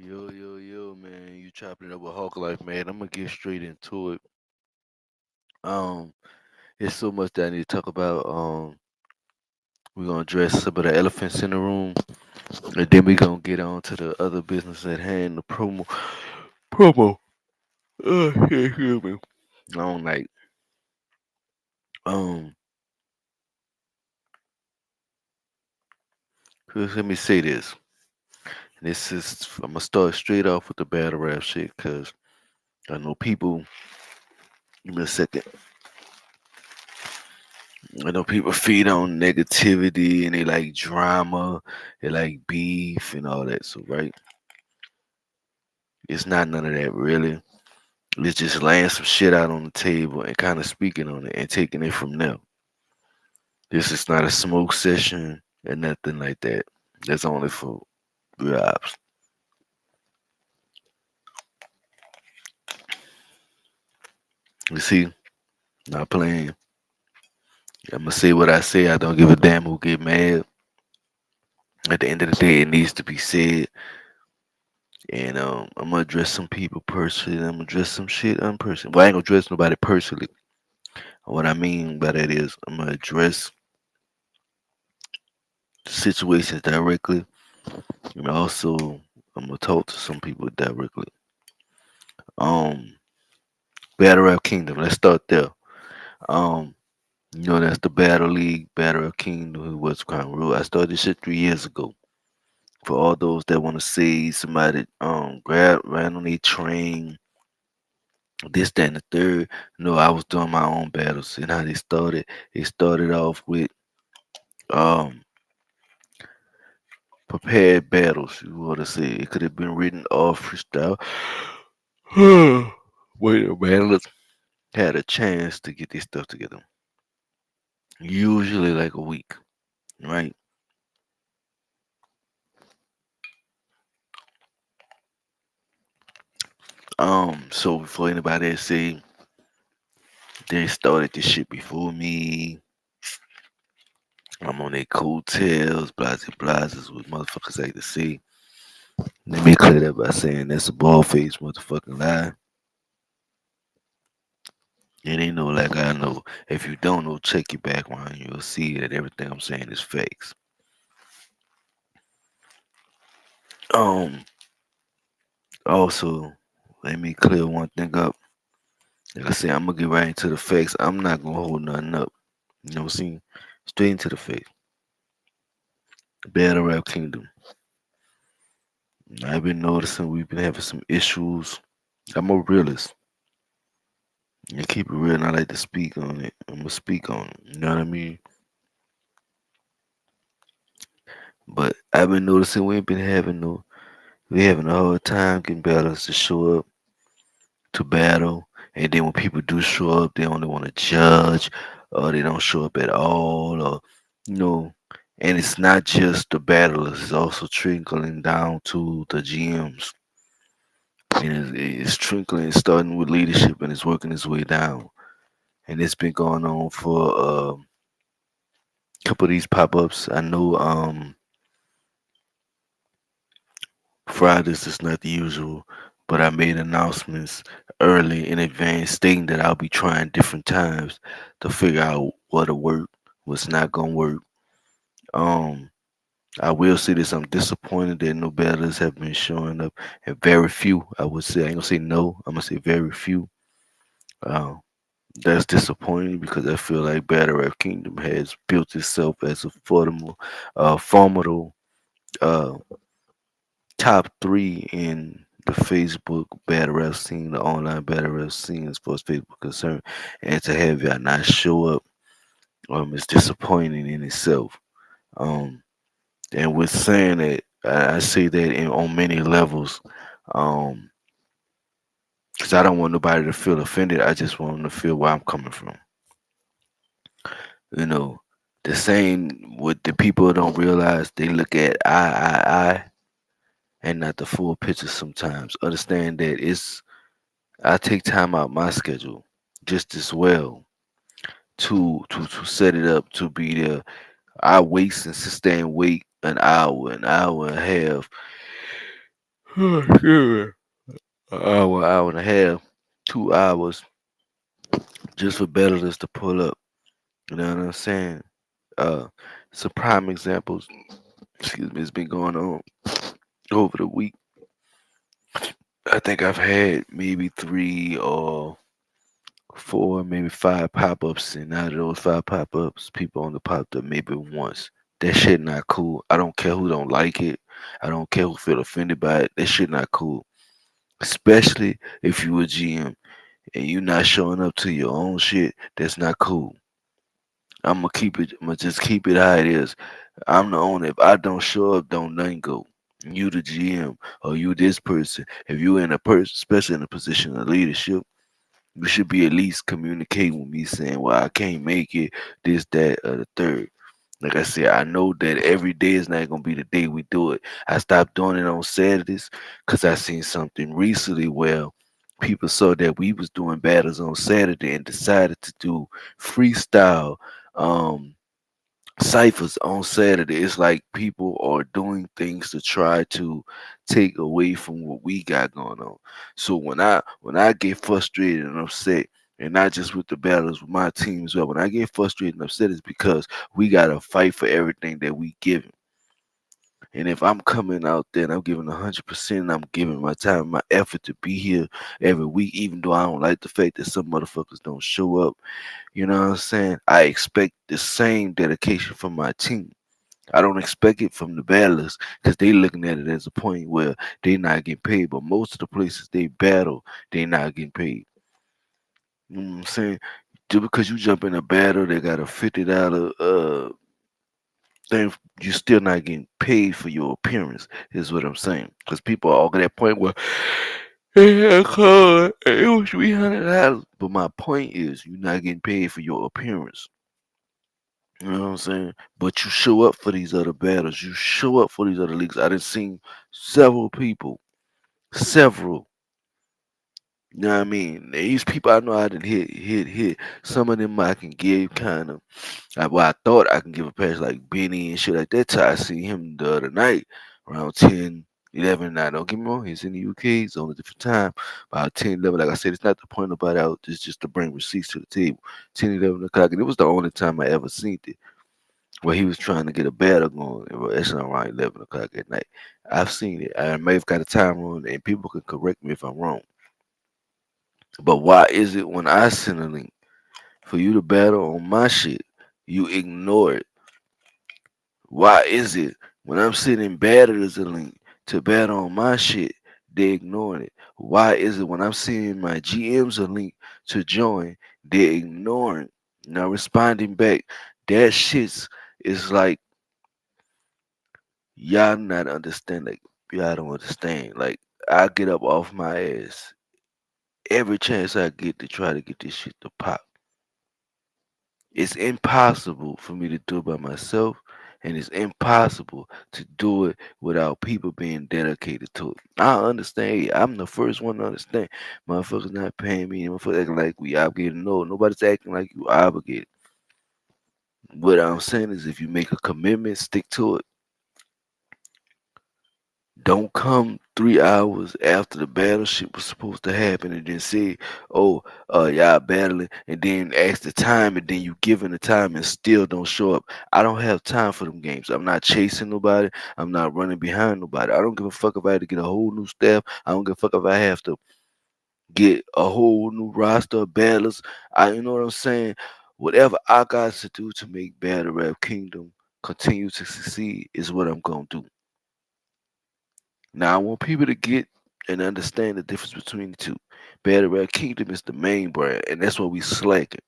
Yo, man. You chopping it up with Hawklyfe, man. I'm gonna get straight into it. Um, it's so much that I need to talk about. We're gonna address some of the elephants in the room, and then we're gonna get on to the other business at hand, the promo. Excuse me. I don't like. Um, 'Cause let me say this. This is I'm gonna start straight off with the battle rap shit, cause I know people. Give me a second. I know people feed on negativity and they like drama, they like beef and all that. So, right, it's not none of that really. It's just laying some shit out on the table and kind of speaking on it and taking it from there. This is not a smoke session and nothing like that. That's only for raps. You see, not playing. I'm gonna say what I say. I don't give a damn who get mad. At the end of the day, it needs to be said. And I'm gonna address some people personally. And I'm gonna address some shit unpersonally. Well, I ain't gonna address nobody personally. What I mean by that is I'm gonna address situations directly, and also I'm gonna talk to some people directly. Um, Battle Rap Kingdom. Let's start there. Um, that's the Battle League, Battle Rap Kingdom, who was Crown Rule. I started this shit 3 years ago. For all those that want to say somebody grab ran on a train, this, that, and the third. No, I was doing my own battles. And how they started, it started off with um prepared battles. You want to say it could have been written off freestyle. Wait, the battlers had a chance to get this stuff together. Usually like a week, right? So before anybody say they started this shit before me, I'm on their coattails, blase blase, what motherfuckers like to say. Let me clear that by saying that's a bald faced motherfucking lie. It ain't no like I know. If you don't know, check your background. You'll see that everything I'm saying is fakes. Um, Also, let me clear one thing up. Like I said, I'm gonna get right into the facts. I'm not gonna hold nothing up. You know what I'm saying? Straight into the facts. Battle Rap Kingdom. I've been noticing we've been having some issues. I'm a realist. You keep it real, and I like to speak on it. I'm gonna speak on it. You know what I mean? But I've been noticing we ain't been having no. We having a hard time getting battles to show up to battle, and then when people do show up, they only want to judge, or they don't show up at all, or you know. And it's not just the battlers; it's also trickling down to the GMs, and it's trickling, starting with leadership, and it's working its way down. And it's been going on for a couple of these pop-ups. I know Fridays is not the usual, but I made announcements early in advance stating that I'll be trying different times to figure out what'll work, what's not gonna work. Um, I will say this: I'm disappointed that no battlers have been showing up, and very few. I would say I ain't gonna say no. I'm gonna say very few. Uh, that's disappointing because I feel like Battle Rap Kingdom has built itself as a formidable uh, top three in the Facebook battle rap scene, the online battle rap scene as far as Facebook concerned. And to have y'all not show up is disappointing in itself. Um and with saying that, I say that on many levels. Um because I don't want nobody to feel offended. I just want them to feel where I'm coming from. You know, the same what the people don't realize, they look at I and not the full picture sometimes. Understand that I take time out my schedule just as well to set it up to be there. I waste and sustain wait an hour and a half Sure. Hour and a half, 2 hours, just for battlers to pull up. You know what I'm saying? Uh, some prime examples. Excuse me, it's been going on over the week. I think I've had maybe 3 or 4, maybe 5 pop-ups, and out of those 5 pop-ups, people only popped up maybe once. That shit not cool. I don't care who don't like it. I don't care who feel offended by it. That shit not cool. Especially if you a GM and you not showing up to your own shit. That's not cool. I'm gonna keep it. I'm gonna just keep it how it is. I'm the owner. If I don't show up, don't nothing go. You the GM or you this person. If you in a person, especially in a position of leadership, you should be at least communicating with me saying, "Well, I can't make it. This, that, or the third." Like I said, I know that every day is not gonna be the day we do it. I stopped doing it on Saturdays because I seen something recently where people saw that we was doing battles on Saturday and decided to do freestyle um ciphers on Saturday. It's like people are doing things to try to take away from what we got going on. So when I get frustrated and upset, and not just with the battles with my team as well, when I get frustrated and upset, it's because we gotta fight for everything that we give. And if I'm coming out there and I'm giving 100%, I'm giving my time, my effort to be here every week, even though I don't like the fact that some motherfuckers don't show up. You know what I'm saying? I expect the same dedication from my team. I don't expect it from the battlers because they looking at it as a point where they not getting paid. But most of the places they battle, they not getting paid. You know what I'm saying? Just because you jump in a battle, they got a $50 thing, you still not getting paid for your appearance, is what I'm saying. Because people are all at that point where yeah, cuz, it was $300. But my point is, you're not getting paid for your appearance. You know what I'm saying? But you show up for these other battles. You show up for these other leagues. I done seen several people, several. You know what I mean? These people I know I done hit. Some of them I can give kind of. Well, I thought I can give a pass like Benny and shit like that. Till I see him the other night around 10, 11. Now, don't get me wrong, he's in the UK. It's on a different time. About 10, 11. Like I said, it's not the point about out. It's just to bring receipts to the table. 10, 11 o'clock. And it was the only time I ever seen it where he was trying to get a battle going. It's around 11 o'clock at night. I've seen it. I may have got a time wrong, and people can correct me if I'm wrong. But why is it when I send a link for you to battle on my shit, you ignore it? Why is it when I'm sending battlers a link to battle on my shit, they ignoring it? Why is it when I'm sending my GMs a link to join, they ignoring, not responding back? That shit's is like y'all not understand. Like y'all don't understand. Like I get up off my ass every chance I get to try to get this shit to pop. It's impossible for me to do it by myself, and it's impossible to do it without people being dedicated to it. I understand. Hey, I'm the first one to understand. Motherfuckers not paying me. Motherfuckers acting like we obligated. No, nobody's acting like you obligated. What I'm saying is, if you make a commitment, stick to it. Don't come 3 hours after the battleship was supposed to happen and then say, "Oh, y'all battling," and then ask the time, and then you giving the time and still don't show up. I don't have time for them games. I'm not chasing nobody. I'm not running behind nobody. I don't give a fuck if I had to get a whole new staff. I don't give a fuck if I have to get a whole new roster of battlers. You know what I'm saying? Whatever I got to do to make Battle Rap Kingdom continue to succeed is what I'm gonna do. Now I want people to get and understand the difference between the two. Battle Rap Kingdom is the main brand, and that's what we slacking.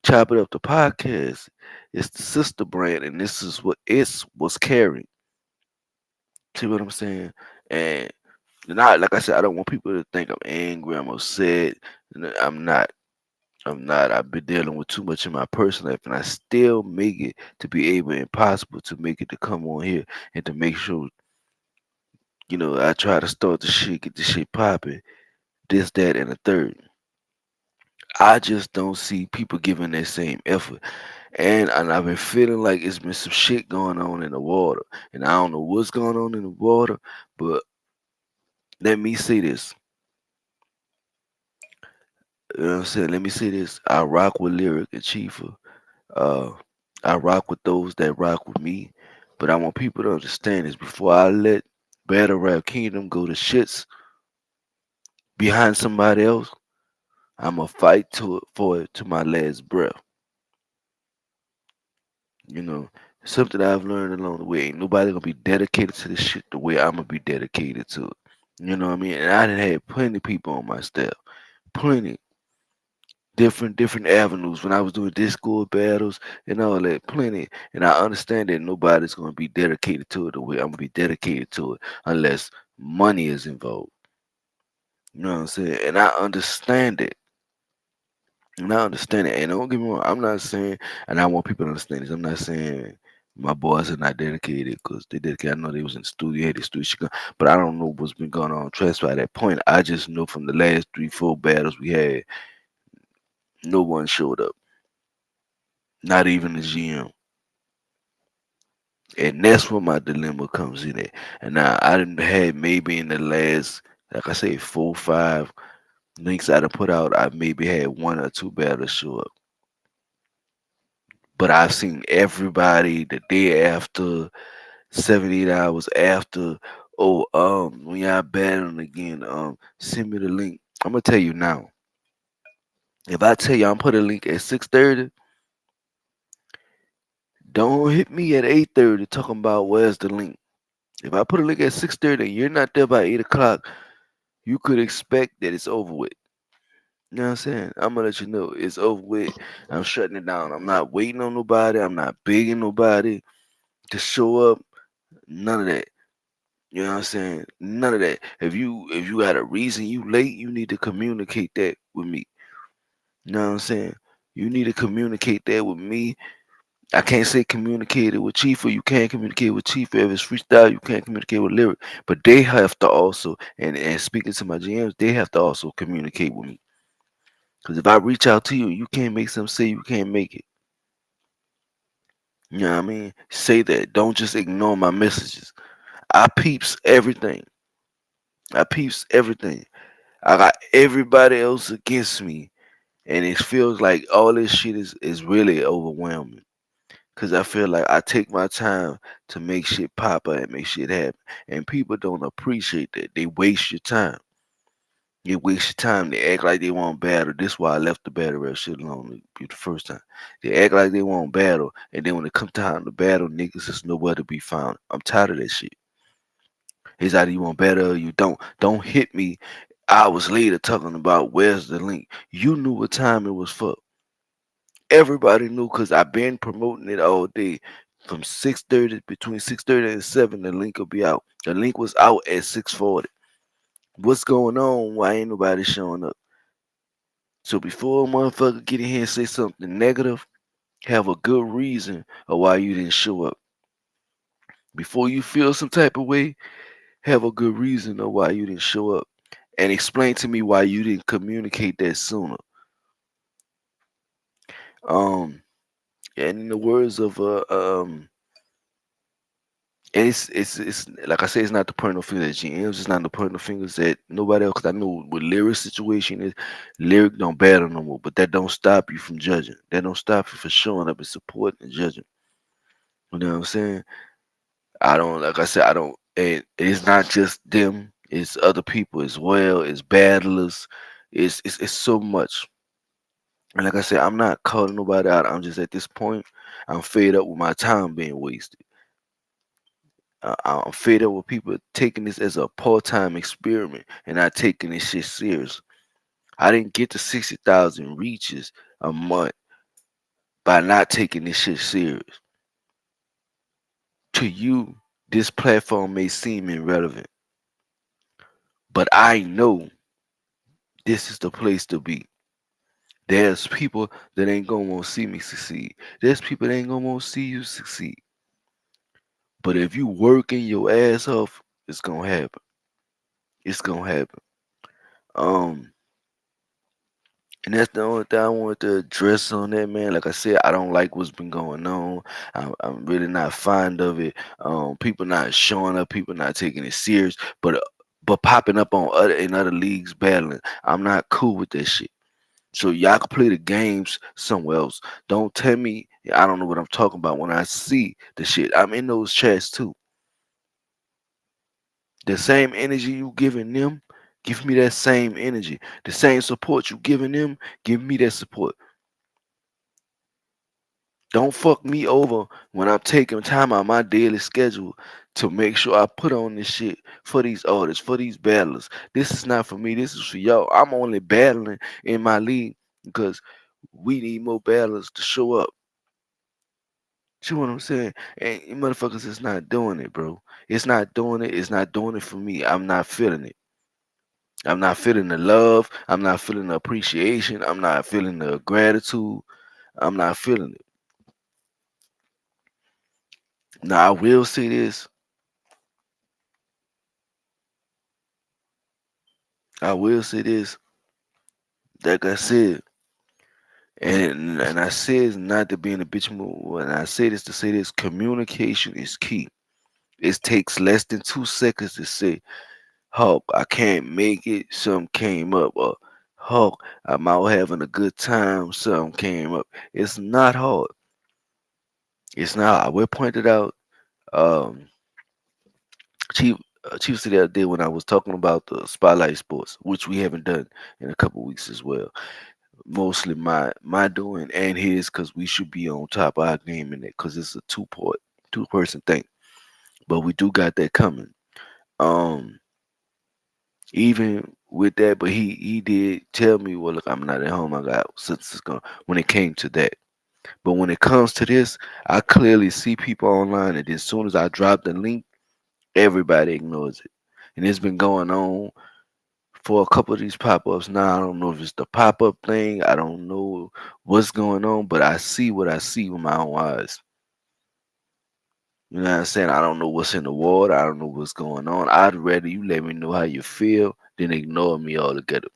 Chop It Up the podcast is the sister brand, and this is what it's was carrying. See what I'm saying? And not like I said, I don't want people to think I'm angry, I'm upset. I'm not. I'm not. I've been dealing with too much in my personal life, and I still make it to be able, impossible to make it to come on here and to make sure, I try to start the shit, get the shit popping, this, that, and the third. I just don't see people giving that same effort. And I've been feeling like it's been some shit going on in the water. And I don't know what's going on in the water, but let me say this. You know what I'm saying? Let me say this. I rock with Lyric and Chifa. Uh, I rock with those that rock with me. But I want people to understand this before I let Battle Rap Kingdom go to shits behind somebody else. I'ma fight to it for it to my last breath. You know, something I've learned along the way. Ain't nobody gonna be dedicated to this shit the way I'm gonna be dedicated to it. You know what I mean? And I done had plenty of people on my staff, plenty different avenues when I was doing Discord battles and all that, plenty. And I understand that nobody's gonna be dedicated to it the way I'm gonna be dedicated to it unless money is involved. You know what I'm saying? And I understand it. And I understand it. And don't get me wrong, I'm not saying, and I want people to understand this. I'm not saying my boys are not dedicated because they dedicated. I know they was in the studio, had the studio shit going, but I don't know what's been going on trust by that point. I just know from the last 3, 4 battles we had, no one showed up, not even the GM. And that's where my dilemma comes in at. And now I didn't had maybe in the last, like I say, 4, 5 links I done put out, I maybe had 1 or 2 battles show up. But I've seen everybody the day after, 78 hours after. Oh, when y'all battling again, send me the link. I'm gonna tell you now. If I tell you I'm put a link at 6:30, don't hit me at 8:30 talking about where's the link. If I put a link at 6:30 and you're not there by 8 o'clock, you could expect that it's over with. You know what I'm saying? I'm gonna let you know it's over with. I'm shutting it down. I'm not waiting on nobody. I'm not begging nobody to show up. None of that. You know what I'm saying? None of that. If you got a reason you late, you need to communicate that with me. You know what I'm saying? You need to communicate that with me. I can't say communicate it with Chief, or you can't communicate with Chief. If it's freestyle, you can't communicate with Lyric. But they have to also, and speaking to my GMs, they have to also communicate with me. Because if I reach out to you, you can't make something say you can't make it. You know what I mean? Say that. Don't just ignore my messages. I peeps everything. I peeps everything. I got everybody else against me, and it feels like all this shit is really overwhelming. Cause I feel like I take my time to make shit pop up and make shit happen, and people don't appreciate that. They waste your time. They waste your time. They act like they want battle. This is why I left the battle rap shit alone the first time. They act like they want battle, and then when it come time to battle, niggas is nowhere to be found. I'm tired of that shit. It's either you want better or you don't. Don't hit me hours later talking about where's the link. You knew what time it was for. Everybody knew because I've been promoting it all day. From 6:30, between 6:30 and 7, the link will be out. The link was out at 6:40. What's going on? Why ain't nobody showing up? So before a motherfucker get in here and say something negative, have a good reason of why you didn't show up. Before you feel some type of way, have a good reason of why you didn't show up. And explain to me why you didn't communicate that sooner. Um, and in the words of and it's like I say, it's not the pointing of fingers at GMs. It's not the pointing of fingers at nobody else. Cause I know what Lyric situation is, Lyric don't battle no more. But that don't stop you from judging. That don't stop you from showing up and supporting and judging. You know what I'm saying? I don't like I said I don't. And it's not just them. It's other people as well. It's battlers. It's so much. And like I said, I'm not calling nobody out. I'm just at this point, I'm fed up with my time being wasted. I'm fed up with people taking this as a part-time experiment and not taking this shit serious. I didn't get to 60,000 reaches a month by not taking this shit serious. To you, this platform may seem irrelevant, but I know this is the place to be. There's people that ain't gonna want to see me succeed. There's people that ain't gonna want to see you succeed. But if you working your ass off, it's gonna happen. It's gonna happen. Um, and that's the only thing I wanted to address on that, man. Like I said, I don't like what's been going on. I'm really not fond of it. People not showing up, people not taking it serious. But but popping up on other in other leagues battling. I'm not cool with that shit. So y'all can play the games somewhere else. Don't tell me I don't know what I'm talking about when I see the shit. I'm in those chats too. The same energy you giving them, give me that same energy. The same support you giving them, give me that support. Don't fuck me over when I'm taking time out my daily schedule to make sure I put on this shit for these artists, for these battlers. This is not for me. This is for y'all. I'm only battling in my league because we need more battlers to show up. See what I'm saying? And you motherfuckers is not doing it, bro. It's not doing it. It's not doing it for me. I'm not feeling it. I'm not feeling the love. I'm not feeling the appreciation. I'm not feeling the gratitude. I'm not feeling it. Now I will say this. I will say this. Like I said, and I say it's not to be in a bitch mood. And I say this to say this: communication is key. It takes less than 2 seconds to say, "Hawk, I can't make it." Something came up, or "Hawk, I'm out having a good time." Something came up. It's not hard. It's not. I will point it out. Um, Chief Chief said the other day when I was talking about the spotlight sports, which we haven't done in a couple weeks as well. Mostly my doing and his, because we should be on top of our game in it, because it's a two person thing. But we do got that coming. Um, even with that, but he did tell me, well, look, I'm not at home. I got since it's going when it came to that. But when it comes to this, I clearly see people online, and as soon as I drop the link, everybody ignores it. And it's been going on for a couple of these pop-ups now. I don't know if it's the pop-up thing. I don't know what's going on, but I see what I see with my own eyes. You know what I'm saying? I don't know what's in the water. I don't know what's going on. I'd rather you let me know how you feel than ignore me altogether.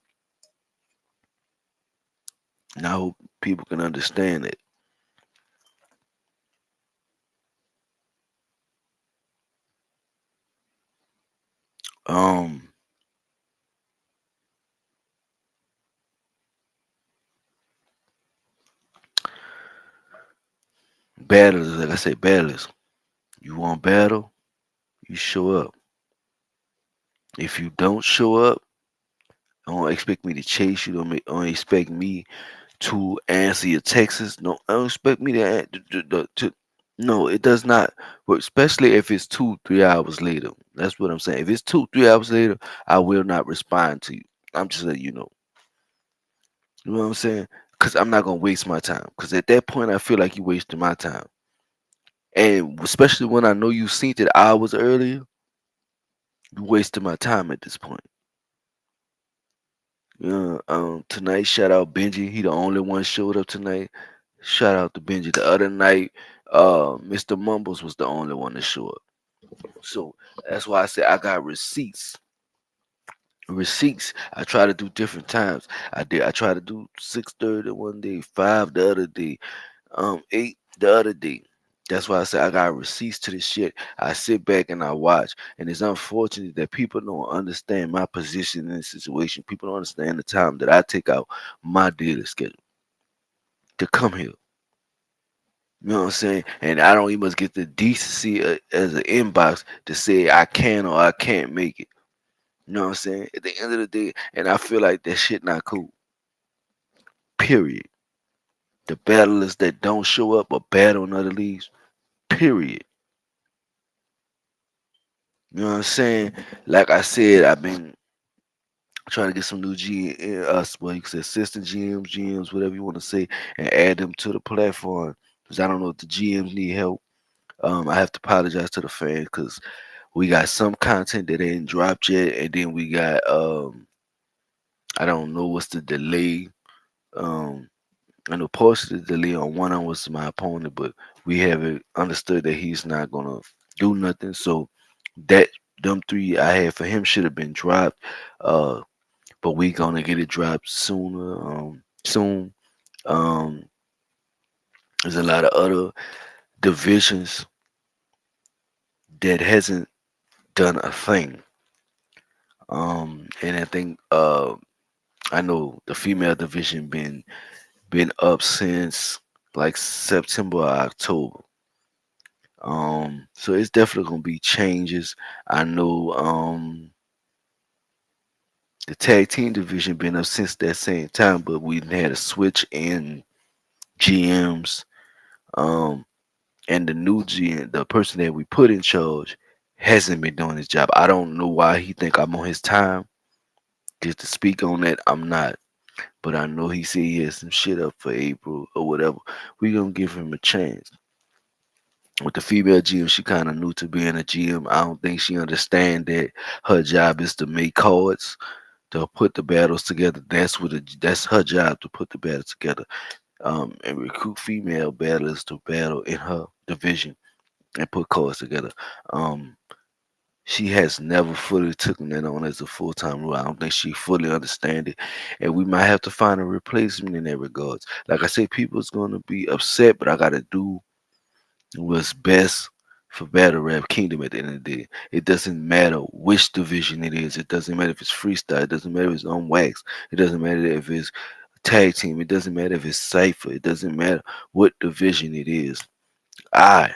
And I hope people can understand it. Um, Battlers, like I said, battlers. You want battle, you show up. If you don't show up, don't expect me to chase you. Don't expect me to answer your texts. No, I don't expect me to no, it does not work, especially if it's 2, 3 hours later. That's what I'm saying. If it's 2, 3 hours later, I will not respond to you. I'm just letting you know. You know what I'm saying? Because I'm not gonna waste my time. Because at that point, I feel like you wasted my time. And especially when I know you seen it hours earlier, you wasted my time at this point. Yeah, tonight, shout out Benji. He the only one showed up tonight. Shout out to Benji. The other night, Mr. Mumbles was the only one to show up. So that's why I said I got receipts. Receipts. I try to do different times. I try to do 6:30 one day, 5 the other day, 8 the other day. That's why I say I got receipts to this shit. I sit back and I watch. And it's unfortunate that people don't understand my position in this situation. People don't understand the time that I take out my daily schedule to come here. You know what I'm saying? And I don't even get the decency as an inbox to say I can or I can't make it. You know what I'm saying? At the end of the day, and I feel like that shit not cool. Period. The battlers that don't show up or battle in other leagues. Period. You know what I'm saying? Like I said, I've been trying to get some new well, you can say assistant GMs, whatever you want to say, and add them to the platform. Because I don't know if the GMs need help. I have to apologize to the fans because we got some content that ain't dropped yet, and then we got I don't know what's the delay. Um, I know partially the delay on one of was my opponent, but we haven't understood that he's not gonna do nothing. So that them three I had for him should have been dropped. But we gonna get it dropped sooner. Soon. Um, there's a lot of other divisions that hasn't done a thing. And I think I know the female division been up since like September or October. So it's definitely gonna be changes. I know the tag team division been up since that same time, but we had a switch in GMs. Um, and the new GM, the person that we put in charge, hasn't been doing his job. I don't know why he think I'm on his time. Just to speak on that, I'm not. But I know he said he has some shit up for April or whatever. We gonna give him a chance. With the female GM, she kind of new to being a GM. I don't think she understand that her job is to make cards, to put the battles together. That's her job to put the battles together. And recruit female battlers to battle in her division and put cards together. Um, she has never fully taken that on as a full time role. I don't think she fully understands it, and we might have to find a replacement in that regards. Like I say, people's gonna be upset, but I gotta do what's best for Battle Rap Kingdom at the end of the day. It doesn't matter which division it is. It doesn't matter if it's freestyle. It doesn't matter if it's on wax. It doesn't matter if it's tag team. It doesn't matter if it's cipher. It doesn't matter what division it is. I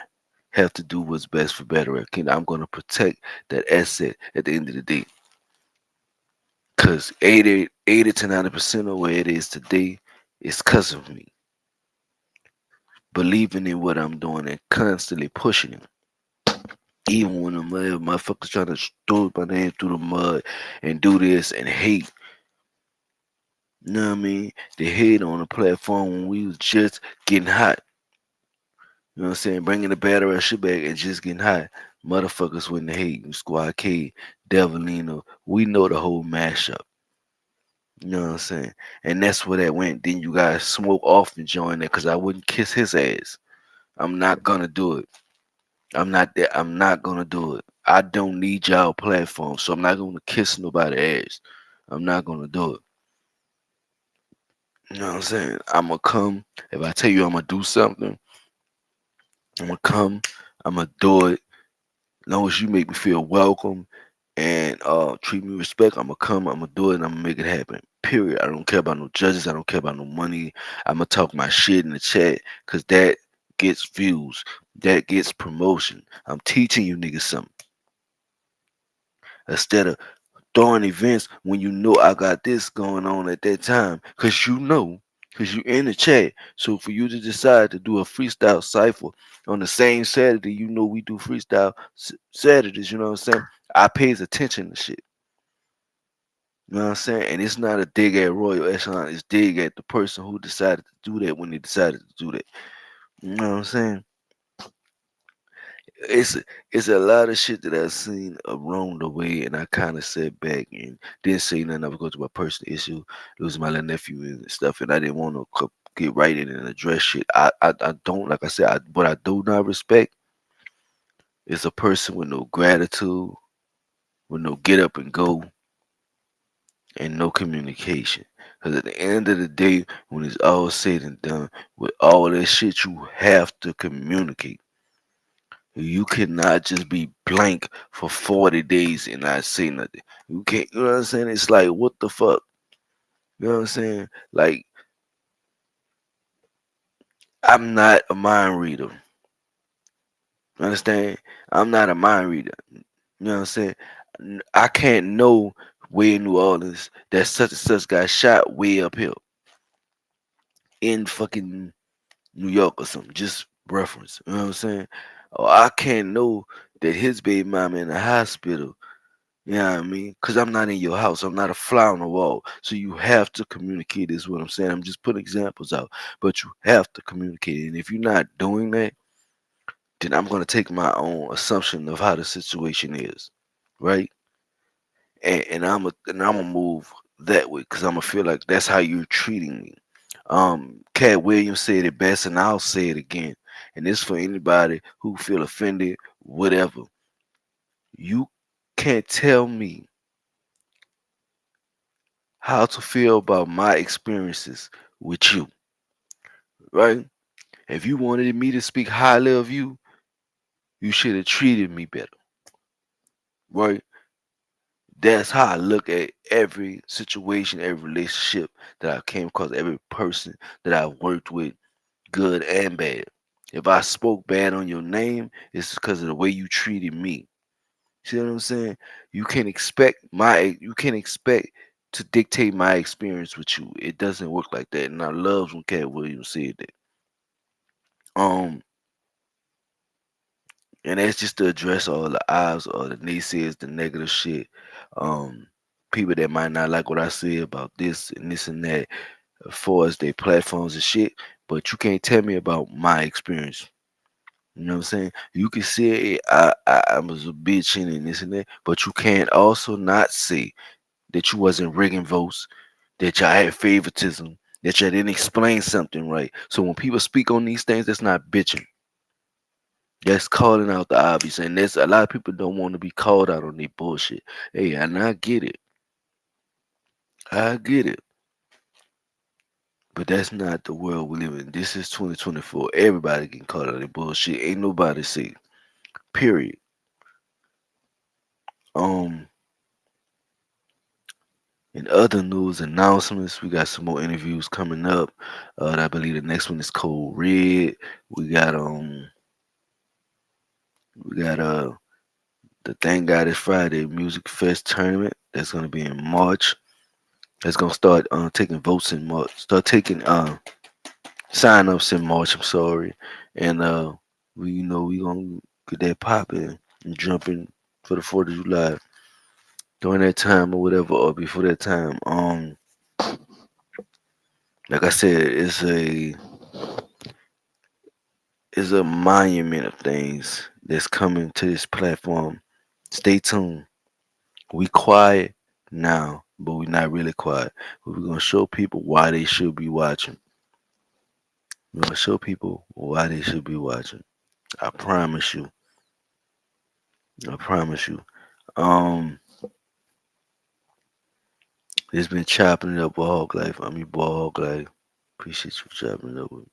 have to do what's best for Battle Rap Kingdom. I'm gonna protect that asset at the end of the day. Cause 80 to 90% of where it is today is cause of me. Believing in what I'm doing and constantly pushing it. Even when the motherfuckers trying to throw my name through the mud and do this and hate, you know what I mean? They hate on the platform when we was just getting hot. You know what I'm saying? Bringing the battery shit back and just getting hot. Motherfuckers wouldn't hate. Squad K, Devilino. We know the whole mashup. You know what I'm saying? And that's where that went. Then you guys smoke off and join that because I wouldn't kiss his ass. I'm not gonna do it. I'm not that. I'm not gonna do it. I don't need y'all platform, so I'm not gonna kiss nobody ass. I'm not gonna do it. You know what I'm saying? I'm gonna come. If I tell you I'm gonna do something, I'm gonna come. I'm gonna do it. As long as you make me feel welcome and treat me with respect, I'm gonna come. I'm gonna do it. And I'm gonna make it happen. Period. I don't care about no judges. I don't care about no money. I'm gonna talk my shit in the chat because that gets views. That gets promotion. I'm teaching you niggas something instead of throwing events when you know I got this going on at that time. Cause you in the chat. So for you to decide to do a freestyle cipher on the same Saturday, you know we do freestyle Saturdays, you know what I'm saying? I pays attention to shit. You know what I'm saying? And it's not a dig at Royal Echelon, it's dig at the person who decided to do that when they decided to do that. You know what I'm saying? it's it's a lot of shit that I've seen along the way, and I kind of sat back and didn't say nothing. I was going through my personal issue, losing my little nephew and stuff, and I didn't want to get right in and address shit. I don't like I said. What I do not respect is a person with no gratitude, with no get up and go, and no communication. Because at the end of the day, when it's all said and done, with all that shit, you have to communicate. You cannot just be blank for 40 days and not say nothing. You can't, you know what I'm saying? It's like, what the fuck? You know what I'm saying? Like, I'm not a mind reader. You understand? I'm not a mind reader. You know what I'm saying? I can't know where in New Orleans that such and such got shot way up here in fucking New York or something. Just reference. You know what I'm saying? Or I can't know that his baby mama in the hospital. You know what I mean? Because I'm not in your house. I'm not a fly on the wall. So you have to communicate, is what I'm saying. I'm just putting examples out. But you have to communicate. And if you're not doing that, then I'm going to take my own assumption of how the situation is. Right? And I'm gonna move that way because I'm gonna feel like that's how you're treating me. Cat Williams said it best, and I'll say it again. And this for anybody who feel offended, whatever. You can't tell me how to feel about my experiences with you, right? If you wanted me to speak highly of you, you should have treated me better, right? That's how I look at every situation, every relationship that I came across, every person that I worked with, good and bad. If I spoke bad on your name, it's because of the way you treated me. See what I'm saying? You can't expect to dictate my experience with you. It doesn't work like that. And I love when Cat Williams said that. Um, and that's just to address all the odds or the naysayers, the negative shit. Um, People that might not like what I say about this and that, as far as their platforms and shit. But you can't tell me about my experience. You know what I'm saying? You can say I was a bitch and this and that, but you can't also not say that you wasn't rigging votes, that y'all had favoritism, that y'all didn't explain something right. So when people speak on these things, that's not bitching. That's calling out the obvious. And there's a lot of people don't want to be called out on their bullshit. Hey, and I get it. I get it. But that's not the world we live in. This is 2024. Everybody getting caught out of their bullshit. Ain't nobody safe. Period. Um, In other news announcements, we got some more interviews coming up. I believe the next one is Cold Red. We got we got the Thank God It's Friday Music Fest tournament that's gonna be in March. That's gonna start taking votes in March. Start taking sign ups in March. I'm sorry, and we gonna get that popping and jumping for the 4th of July during that time or whatever or before that time. Like I said, it's a monument of things that's coming to this platform. Stay tuned. We quiet now, but we're not really quiet. We're gonna show people why they should be watching. We're gonna show people why they should be watching. I promise you. I promise you. Um, it's been chopping it up with Hawklyfe. I'm your boy Hawklyfe. Appreciate you chopping it up with me.